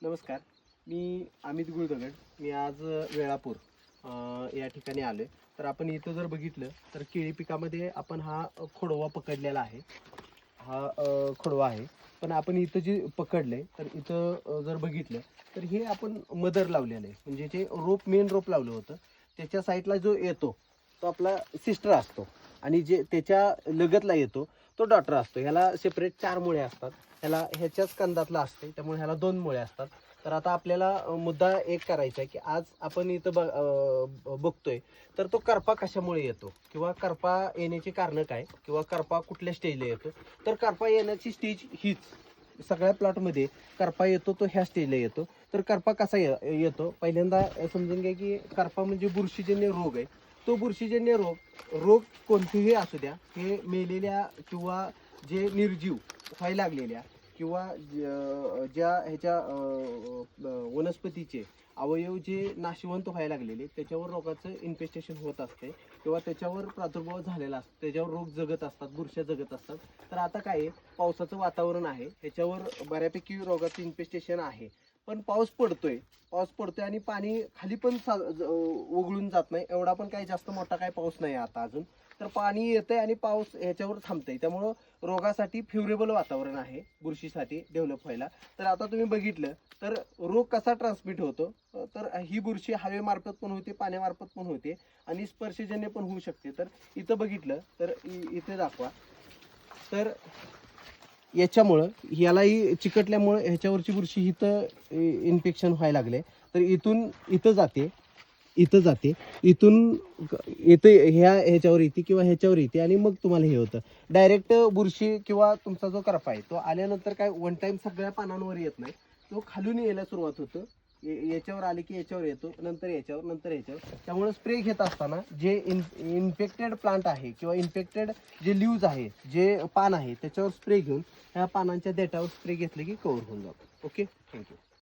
नमस्कार, मी अमित गुळदगड. मी आज वेळापूर या ठिकाणी आलो आहे. तर आपण इथं जर बघितलं तर केळी पिकामध्ये आपण हा खोडवा पकडलेला आहे. हा खोडवा आहे. पण आपण इथं जे पकडलं आहे तर इथं जर बघितलं तर हे आपण मदर लावलेलं आहे. म्हणजे जे रोप मेन रोप लावलं होतं त्याच्या साईडला जो येतो तो आपला सिस्टर असतो आणि जे त्याच्या लगतला येतो तो डॉटर असतो. ह्याला सेपरेट 4 मुळे असतात. ह्याच्याच कंदातला असते, त्यामुळे ह्याला 2 मुळे असतात. तर आता आपल्याला मुद्दा एक करायचा आहे की आज आपण इथं बघतोय तर तो करपा कशामुळे येतो किंवा करपा येण्याची कारणं काय किंवा करपा कुठल्या स्टेजला येतो. तर करपा येण्याची स्टेज हीच सगळ्या प्लॉटमध्ये करपा येतो तो ह्या स्टेजला येतो. तर करपा कसा येतो पहिल्यांदा समजून घ्या की करपा म्हणजे बुरशीजन्य रोग आहे. तो बुरशीजन्य रोग कोणतेही असू द्या, हे मेलेल्या किंवा जे निर्जीव व्हायला लागलेल्या किंवा ज्या ह्याच्या वनस्पतीचे अवयव जे नाशवंत व्हायला लागलेले त्याच्यावर रोगाचं इन्फेस्टेशन होत असते किंवा त्याच्यावर प्रादुर्भाव झालेला असतो, त्याच्यावर रोग जगत असतात, बुरश्या जगत असतात. तर आता काय आहे, पावसाचं वातावरण आहे, ह्याच्यावर बऱ्यापैकी रोगाचं इन्फेस्टेशन आहे. पण पाऊस पडतोय आणि पाणी खाली पण उघळून जात नाही. एवढा पण काही जास्त मोठा काही पाऊस नाही आता अजून. तर पाणी येतंय आणि पाऊस ह्याच्यावर थांबतंय, त्यामुळं रोगासाठी फेवरेबल वातावरण आहे बुरशीसाठी डेव्हलप व्हायला. तर आता तुम्ही बघितलं तर रोग कसा ट्रान्समिट होतो, तर ही बुरशी हवेमार्फत पण होते, पाण्यामार्फत पण होते आणि स्पर्शजन्य पण होऊ शकते. तर इथं बघितलं तर इथे दाखवा, तर याच्यामुळं यालाही चिकटल्यामुळं ह्याच्यावरची बुरशी इथं इन्फेक्शन व्हायला लागले. तर इथं जाते इथून येते ह्याच्यावर येते किंवा ह्याच्यावर येते आणि मग तुम्हाला हे होतं. डायरेक्ट बुरशी किंवा तुमचा जो करपा आहे तो आल्यानंतर काय वन टाइम सगळ्या पानांवर येत नाही, तो खालून यायला सुरुवात होतं. याच्यावर आले की याच्यावर येतो, नंतर याच्यावर. त्यामुळे स्प्रे घेत असताना जे इन्फेक्टेड प्लांट आहे किंवा इन्फेक्टेड जे लीव्ज आहे, जे पान आहे त्याच्यावर स्प्रे घेऊन ह्या पानांच्या देठावर स्प्रे घेतले की कव्हर होऊन जातो. Okay, thank you.